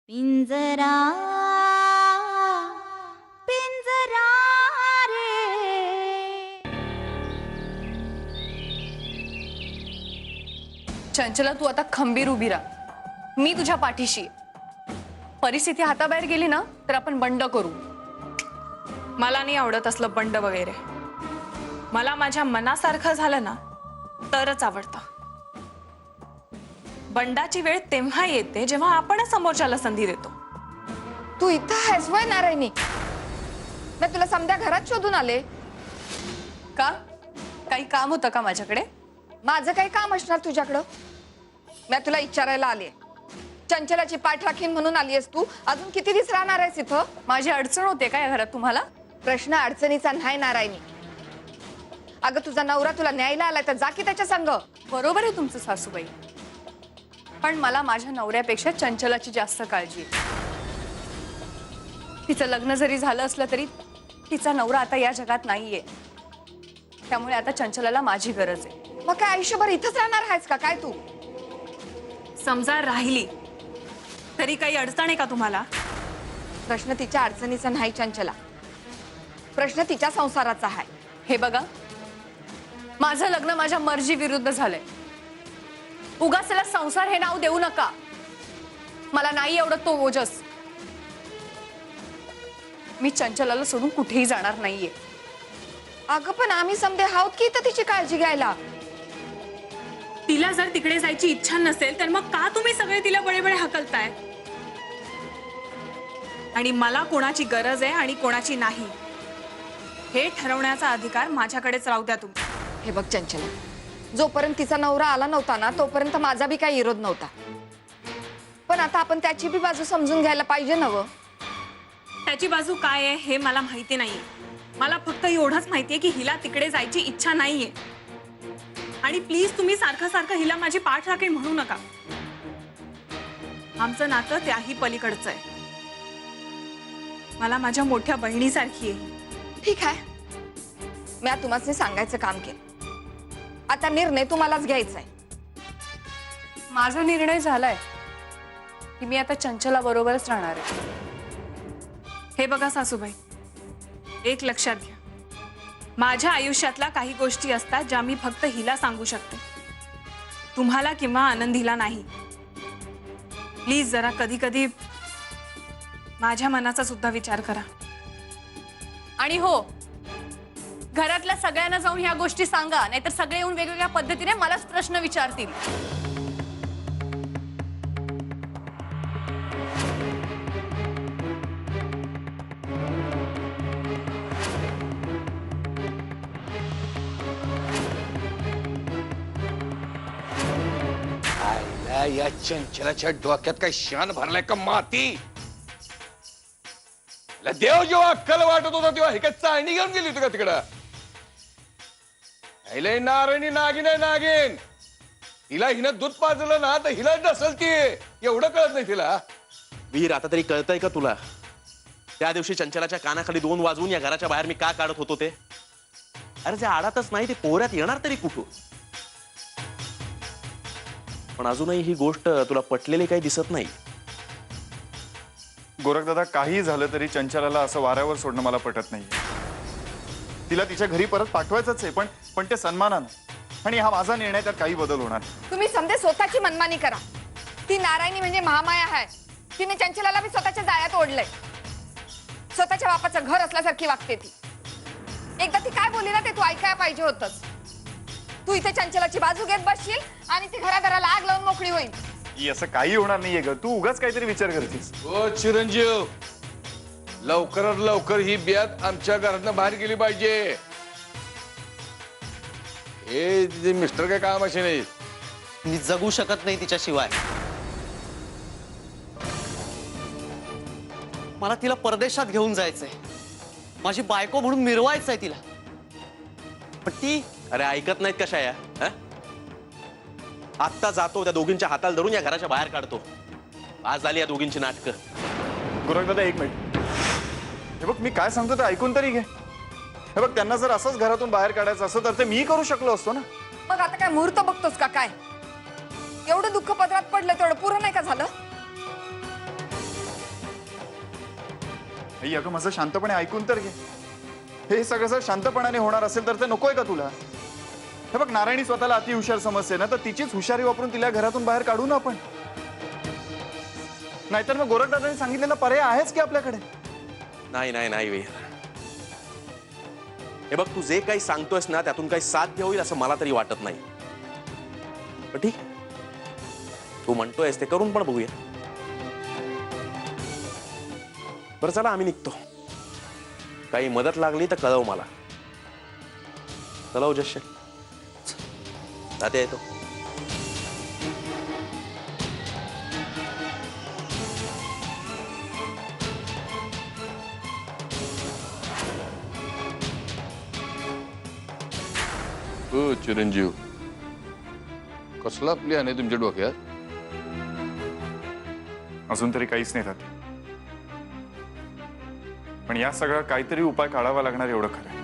पिंजरा पिंजरा रे। चंचला, तू आता खंबीर उभी राहा. मी तुझ्या पाठीशी. परिस्थिती हाताबाहेर गेली ना तर आपण बंड करू. मला नाही आवडत असलं बंड वगैरे. मला माझ्या मनासारखं झालं ना तरच आवडतं. बंडाची वेळ तेव्हा येते जेव्हा आपण समोरच्याला संधी देतो. तू इथं आहेस वय नारायणी? मी तुला समध्या घरात शोधून आले. का? काही काम होतं का माझ्याकडे? माझं काही काम असणार तुझ्याकडं? मी तुला विचारायला आले. चंचलाची पाठ राखीन म्हणून आलीयस तू. अजून किती दिवस राहणार आहेस इथं? माझी अडचण होते का या घरात तुम्हाला? प्रश्न अडचणीचा नाही नारायणी. अगं तुझा नवरा तुला न्यायला आलाय तर जा की त्याच्या संग. बरोबर आहे तुमचं सासूबाई, पण मला माझ्या नवऱ्यापेक्षा चंचलाची जास्त काळजी आहे. तिचं लग्न जरी झालं असलं तरी तिचा नवरा आता या जगात नाहीये. त्यामुळे आता चंचलाला माझी गरज आहे. मग काय आयुष्यभर इथंच राहणार आहेस का काय तू? समजा राहिली तरी काही अडचण आहे का तुम्हाला? प्रश्न तिच्या अडचणीचा नाही चंचला, प्रश्न तिच्या संसाराचा आहे. हे बघा, माझं लग्न माझ्या मर्जी विरुद्ध झालंय. उगाच त्याला संसार हे नाव देऊ नका. मला नाही आवडत तो ओजस. मी चंचलाला सोडून कुठेही जाणार नाहीये. अगं पण आम्ही समधे आहोत की इथं तिची काळजी घ्यायला. तिला जर तिकडे जायची इच्छा नसेल तर मग का तुम्ही सगळे तिला बळे हकलताय? आणि मला कोणाची गरज आहे आणि कोणाची नाही हे ठरवण्याचा अधिकार माझ्याकडेच राहू द्या तुम्ही. हे बघ चंचला, जोपर्यंत तिचा नवरा आला नव्हता ना तोपर्यंत माझा बी काही विरोध नव्हता. पण आता आपण त्याची बी बाजू समजून घ्यायला पाहिजे नव. त्याची बाजू काय आहे हे मला माहिती नाहीये. मला फक्त एवढंच माहितीये की हिला तिकडे जायची इच्छा नाहीये. आणि प्लीज तुम्ही सारखं सारखं हिला माझी पाठ राखेल म्हणू नका. आमचं नातं त्याही पलीकडचं आहे. मला माझ्या मोठ्या बहिणीसारखी आहे. ठीक आहे, मी तुम्हाला सांगायचं काम केलं. आता निर्णय तुम्हालाच घ्यायचा आहे. माझा निर्णय झालाय की मी आता चंचला बरोबरच राहणार आहे. हे बघा सासूबाई, एक लक्षात घ्या. माझ्या आयुष्यातल्या काही गोष्टी असतात ज्या मी फक्त हिला सांगू शकते, तुम्हाला किंवा आनंदीला नाही. प्लीज जरा कधी कधी माझ्या मनाचा सुद्धा विचार करा. आणि हो, घरातल्या सगळ्यांना जाऊन ह्या गोष्टी सांगा, नाहीतर सगळे येऊन वेगवेगळ्या पद्धतीने मलाच प्रश्न विचारतील. या चंचलाच्या डोक्यात काय शान भरलाय का माती? देव जेव्हा अक्कल वाटत होता तेव्हा हे काय चाळणी घेऊन गेली होती का तिकडं? नारायणी नागिन आहे नागिन. हिला हिनं दूध पाजलं ना तर हिला ढसलती. एवढं कळत नाही तिला? वीर, आता तरी कळतंय का तुला? त्या दिवशी चंचलाच्या कानाखाली 2 वाजवून या घराच्या बाहेर मी का काढत होतो ते? अरे जे आडातच नाही ते पोहऱ्यात येणार तरी कुठून? पण अजूनही ही गोष्ट तुला पटलेली काही दिसत नाही. गोरखदादा, काही झालं तरी चंचलाला असं वाऱ्यावर सोडणं मला पटत नाही. तिला तिच्या घरी परत पाठवायचंच आहे, पण ते सन्मानानं. आणि हा माझा निर्णय, त्यात काही बदल होणार. तुम्ही समधे स्वतःची मनमानी करा. ती नारायणी म्हणजे महामाया आहे. तिने चंचलाला बी स्वतःच्या जाळ्यात ओढलंय. स्वतःच्या बापाचं घर असल्यासारखी वागते ती. एकदा ती काय बोलली ना ते तू ऐकायला पाहिजे होतंस. तू इथे चंचलाची बाजू घेत बसशील आणि ती घराघराला आग लावून मोकळी होईल. असं काही होणार नाहीये ग. तू उगाच काहीतरी विचार करतेस. ओ चिरंजीव, लवकरात लवकर ही ब्यात आमच्या घरातनं बाहेर गेली पाहिजे. हे तिचे मिस्टर काय काम असे नाही. मी जगू शकत नाही तिच्याशिवाय. मला तिला परदेशात घेऊन जायचंय. माझी बायको म्हणून मिरवायचंय तिला. पण ती अरे ऐकत नाहीत कशा या? आत्ता जातो, त्या दोघींच्या हाताला धरून या घराच्या बाहेर काढतो. आज झाली या दोघींची नाटकं. गोरखदादा, एक मिनिट. हे बघ, मी काय सांगतो ते ऐकून तरी घे. हे बघ, त्यांना जर असंच घरातून बाहेर काढायचं असतं तर ते मी करू शकलो असतो ना. मग आता काय मुहूर्त बघतोस का काय? एवढं दुःख पदरात पडलं तेवढं पुरं नाही का झालं? आई अगं माझं शांतपणे ऐकून तर घे. हे सगळं जर शांतपणाने होणार असेल तर ते नकोय का तुला? हे बघ, नारायणी स्वतःला अति हुशार समजते ना, तर तिचीच हुशारी वापरून तिला घरातून बाहेर काढू ना आपण. नाहीतर मग गोरखदादांनी सांगितलेला पर्याय आहेच की आपल्याकडे. नाही नाही नाही वीर. हे बघ, तू जे काही सांगतोयस ना त्यातून काही साध्य होईल असं मला तरी वाटत नाही. पण ठीक, तू म्हणतोयस ते करून पण बघूया. बरं चला, आम्ही निघतो. काही मदत लागली तर कळव मला. चला जश्य, जाते येतो. हो चिरंजीव, कसला प्लॅन आहे तुमच्या डोक्यात? अजून तरी काहीच नाही राहत, पण या सगळा काहीतरी उपाय काढावा लागणार एवढं खरं आहे.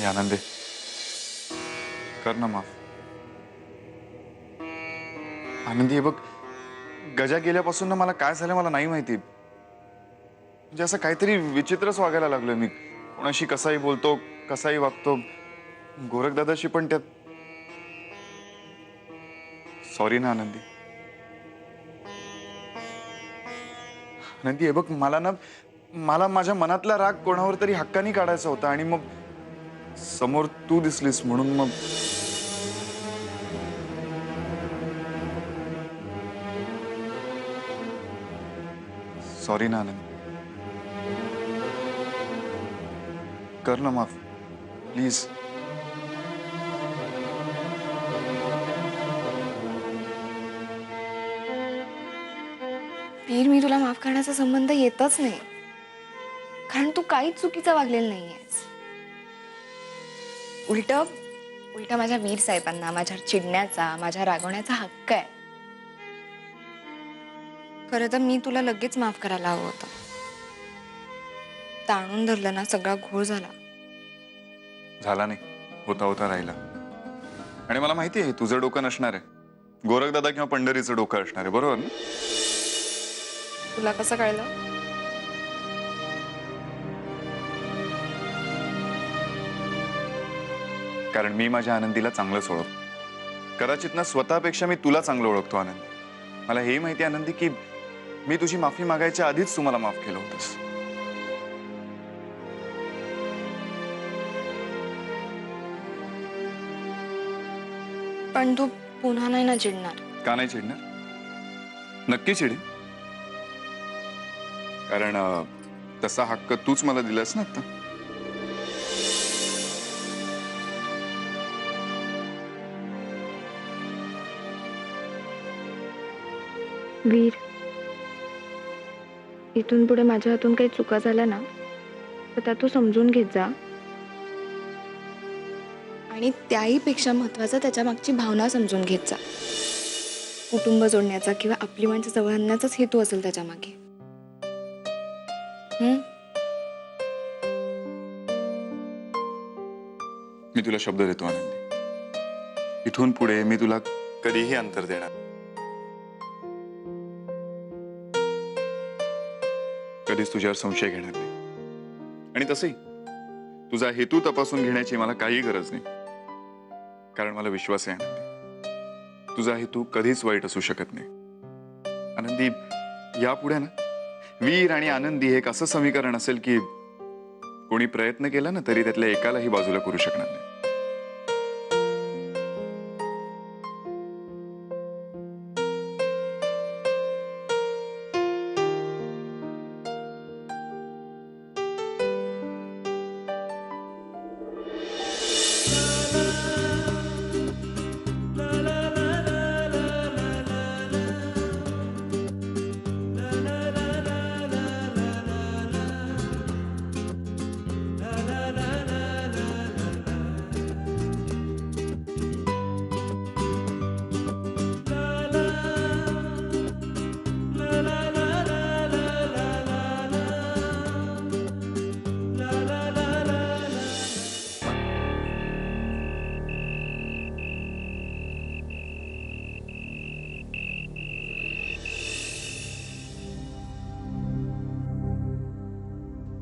आनंदे, कर ना माफ. आनंदी, हे बघ, गजा गेल्यापासून ना मला काय झालं मला नाही माहिती. म्हणजे असं काहीतरी विचित्रच वागायला लागलोय मी. कोणाशी कसाही बोलतो, कसाही वागतो. गोरखदादाशी पण त्यात. सॉरी ना आनंदी. आनंदी, हे बघ, मला माझ्या मनातला राग कोणावर तरी हक्कानी काढायचा होता आणि मग समोर तू दिसलीस म्हणून मग. सॉरी ना आनंद. कर ना माफ प्लीज. वीर, मी तुला माफ करण्याचा संबंध येतच नाही, कारण तू काहीच चुकीचं वागलेलं नाहीयेस. उलट माझ्या वीर साहेबांना माझ्यावर चिडण्याचा, माझ्या रागवण्याचा हक्क आहे. खरं तर मी तुला लगेच माफ करायला हवं होतं. ताणून धरलं ना, सगळा घोळ झाला. झाला नाही, होता होता राहिला. आणि मला माहिती आहे तुझं डोकं नसणार आहे, गोरखदादा किंवा पंढरीचं डोकं असणार आहे, बरोबर ना? तुला कसं कळलं? कारण मी माझ्या आनंदीला चांगलंच ओळखतो. कदाचित ना स्वतःपेक्षा मी तुला चांगलं ओळखतो आनंदी. मला हे माहिती आहे आनंदी की मी तुझी माफी मागायच्या आधीच तू मला माफ केलं होतंस. पण तू पुन्हा नाही ना चिडणार? का नाही चिडणार? नक्की चिडेन. कारण तसा हक्क तूच मला दिलास ना आता. वीर, इथून पुढे माझ्या हातून काही चुका झाल्या ना तर त्या तू समजून घेत जा. आणि त्याही पेक्षा महत्वाचं त्याच्या मागची भावना समजून घेत जा. कुटुंब जोडण्याचा किंवा आपली माणसं जवळ आणण्याचाच हेतू असेल त्याच्या मागे. मी तुला शब्द देतो आनंदी, इथून पुढे मी तुला कधीही अंतर देणार, कधीच तुझ्यावर संशय घेणार नाही. आणि तसंही तुझा हेतू तपासून घेण्याची मला काही गरज नाही, कारण मला विश्वास आहे आनंदी, तुझा हेतू कधीच वाईट असू शकत नाही. आनंदी, यापुढे ना वीर आणि आनंदी हे एक असं समीकरण असेल की कोणी प्रयत्न केला ना तरी त्यातल्या एकालाही बाजूला करू शकणार नाही.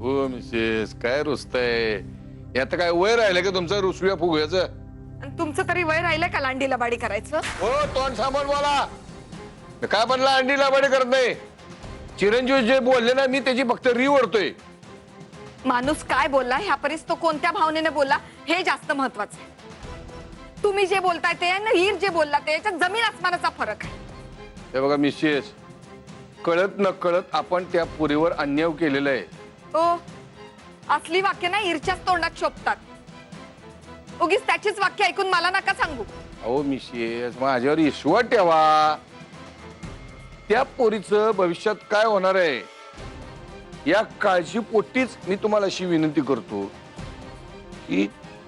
हो मिसेस, काय रुसतंय? यात काय वय राहिलं का तुमचं रुसव्या फुगव्याचं? आणि तुमचं तरी वय राहिलंय का लांडी लबाडी करायचं? हो, तोंड सांभाळ बोला. काय म्हणला अंडी लाबाडी करत नाही? चिरंजीव जे बोलले ना, मी त्याची फक्त री ओढतोय. माणूस काय बोलला ह्यापरीस तो कोणत्या भावनेने बोलला हे जास्त महत्वाचं आहे. तुम्ही जे बोलताय ते आणि हीर जे बोलला ते याच्यात जमीन आसमानाचा फरक आहे. हे बघा मिसेस, कळत न कळत आपण त्या पुरीवर अन्याय केलेला आहे. हो, असली वाक्य ना ईरच्याच तोंडात शोभतात. उगीच त्याचीच वाक्य ऐकून मला नका सांगू. अहो मिसेस, माझ्यावर विश्वास ठेवा. त्या पोरीचं भविष्यात काय होणार आहे या काळजीपोटीच मी तुम्हाला अशी विनंती करतो की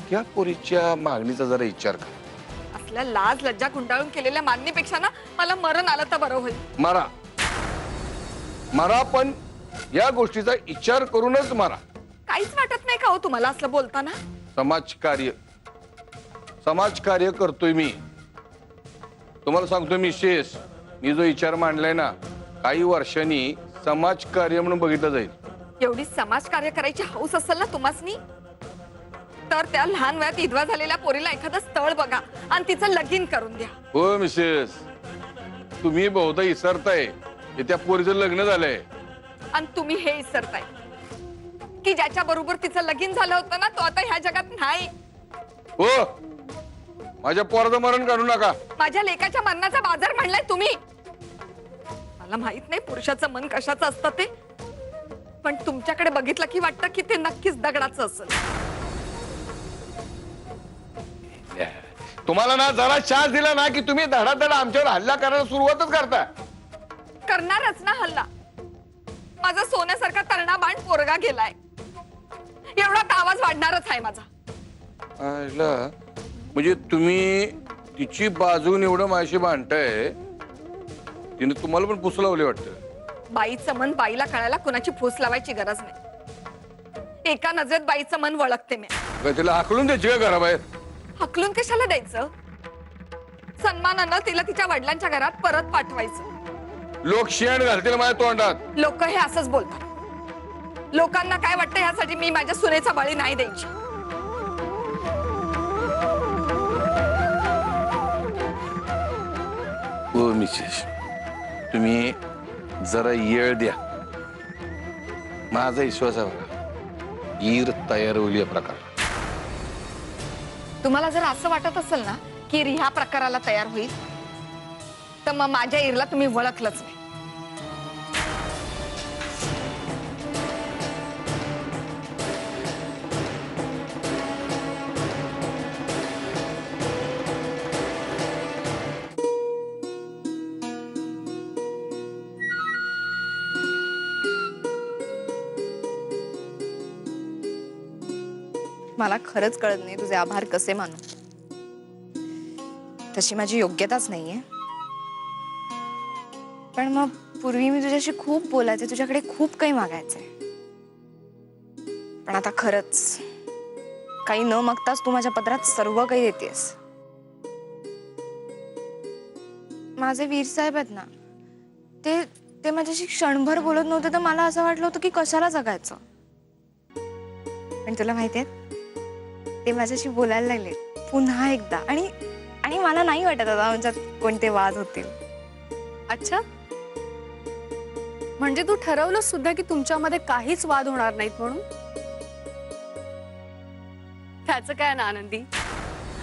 त्या पोरीच्या मागणीचा जरा विचार करा. असल्या लाज लज्जा गुंडाळून केलेल्या मागणीपेक्षा ना मला मरण आलं तर बरं होईल. मारा मारा, पण या गोष्टीचा विचार करूनच मारा. काहीच वाटत नाही का हो तुम्हाला असलं बोलताना? समाजकार्य करतोय मी. तुम्हाला सांगतो मिसेस, मी जो विचार मांडलाय ना, काही वर्षांनी समाजकार्य म्हणून बघितलं जाईल. एवढी समाजकार्य करायची हौस असेल ना तुम्हासनी तर त्या लहान वयात विधवा झालेल्या पोरीला एखादं स्थळ बघा आणि तिचं लगीन करून द्या. हो मिसेस, तुम्ही बहुधा विसरताय की त्या पोरीचं लग्न झालंय. आणि तुम्ही हे विसरताय की ज्याच्या बरोबर तिचं लगीन झालं होतं ना तो आता ह्या जगात नाही. हो, माझ्या पोराचं मरण काढू नका. माझ्या लेकाच्या मरणाचा बाजार म्हणलाय तुम्ही. मला माहित नाही पुरुषाचं मन कशाचं असतं ते, पण तुमच्याकडे बघितलं की वाटतं की ते नक्कीच दगडाचं असेल. तुम्हाला ना जरा चान्स दिला ना की तुम्ही धडाधड आमच्यावर हल्ला करायला सुरुवातच करता. करणारच ना हल्ला. माझा सोन्यासारखा तरणा बाण पोरगा गेलाय, एवढा तर आवाज वाढणारच आहे माझा. म्हणजे तुम्ही तिची बाजून एवढं माझी भांडताय, तिने तुम्हाला पण फुस लावली वाटतं. बाईचं मन बाईला कळायला कुणाची फूस लावायची गरज नाही. एका नजरेत बाईचं मन वळखते मी. काय तिला हाकलून द्यायची का घराबाहेर? हकलून कशाला द्यायचं? सन्मानानं तिला तिच्या वडिलांच्या घरात परत पाठवायचं. लोक शेण घालतील माझ्या तोंडात. लोक हे असंच बोलतात. लोकांना काय वाटतं ह्यासाठी मी माझ्या सुनेचा बळी नाही द्यायची. हो मिसेस, तुम्ही जरा येळ द्या. माझा विश्वास आहे बघा, ईर तयार होईल या प्रकार. तुम्हाला जर असं वाटत असेल ना की ह्या प्रकाराला तयार होईल तर मग माझ्या ईरला तुम्ही ओळखलंच नाही. मला खरंच कळत नाही तुझे आभार कसे मानू. तशी माझी योग्यताच नाहीये. पण मग पूर्वी मी तुझ्याशी खूप बोलायचे, तुझ्याकडे खूप काही मागायचंय. पण आता खरंच काही न मागताच तू माझ्या पदरात सर्व काही देतेस. माझे वीर साहेब आहेत ना, ते माझ्याशी क्षणभर बोलत नव्हते तर मला असं वाटलं होतं की कशाला जगायचं. पण तुला माहितीये ते माझ्याशी बोलायला लागले पुन्हा एकदा आणि आणि मला नाही वाटत आता आमच्यात कोणते वाद होतील. अच्छा, म्हणजे तू ठरवलं सुद्धा की तुमच्यामध्ये काहीच वाद होणार नाहीत म्हणून? त्याचं काय ना आनंदी,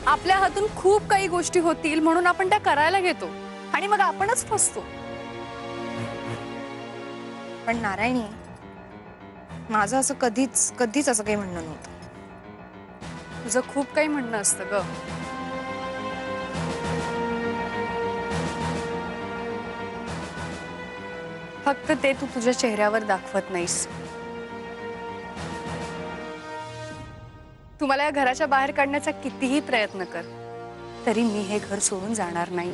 आपल्या हातून खूप काही गोष्टी होतील म्हणून आपण त्या करायला घेतो आणि मग आपणच फसतो. पण नारायणी, माझं असं कधीच कधीच असं काही म्हणणं नव्हतं. तुझं खूप काही म्हणणं असतं ग. फक्त ते तू तुझ्या चेहऱ्यावर दाखवत नाहीस. तुम्हाला या घराच्या बाहेर काढण्याचा कितीही प्रयत्न कर तरी मी हे घर सोडून जाणार नाही.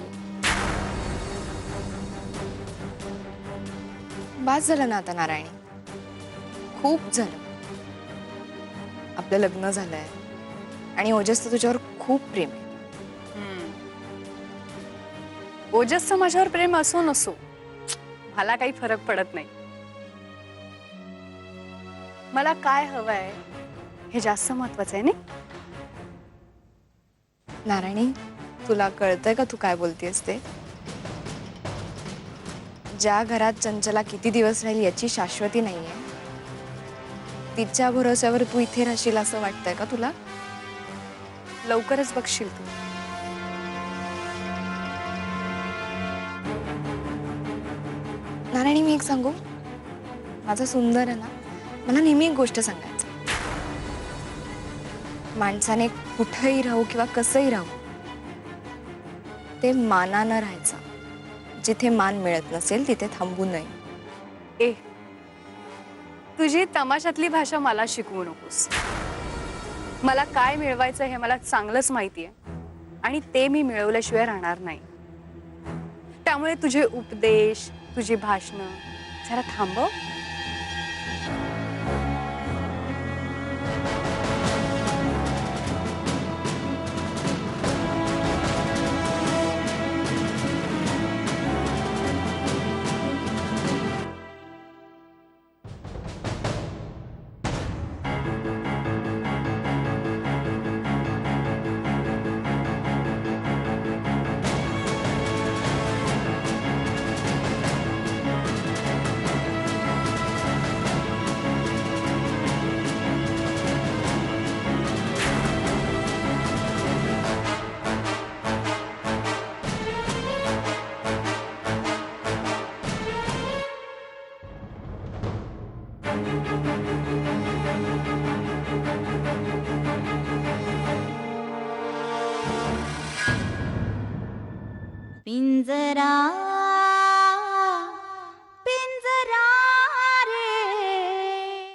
बास झालं ना आता नारायणी, खूप झालं. आपलं लग्न झालंय आणि ओजसचं तुझ्यावर खूप प्रेम आहे. ओजसचं माझ्यावर प्रेम असो नसो मला काही फरक पडत नाही. मला काय हवंय हे जास्त महत्वाचं आहे ना. नारायणी, तुला कळतंय का तू काय बोलतेस ते? ज्या घरात चंचला किती दिवस राहील याची शाश्वती नाहीये, तिच्या भरोश्यावर तू इथे राहशील असं वाटतंय का तुला? लवकरच बघशील तू. नारायणी, मी एक सांगू, माझा सुंदर आहे ना, मला नेहमी एक गोष्ट सांगायचं. माणसाने कुठेही राहू किंवा कसंही राहू, ते मानानं राहायचं. जिथे मान मिळत नसेल तिथे थांबू नये. ए, तुझी तमाशातली भाषा मला शिकवू नकोस. मला काय मिळवायचं हे मला चांगलंच माहिती आहे आणि ते मी मिळवल्याशिवाय राहणार नाही. त्यामुळे तुझे उपदेश, तुझी भाषणं जरा थांबव. पिंजरा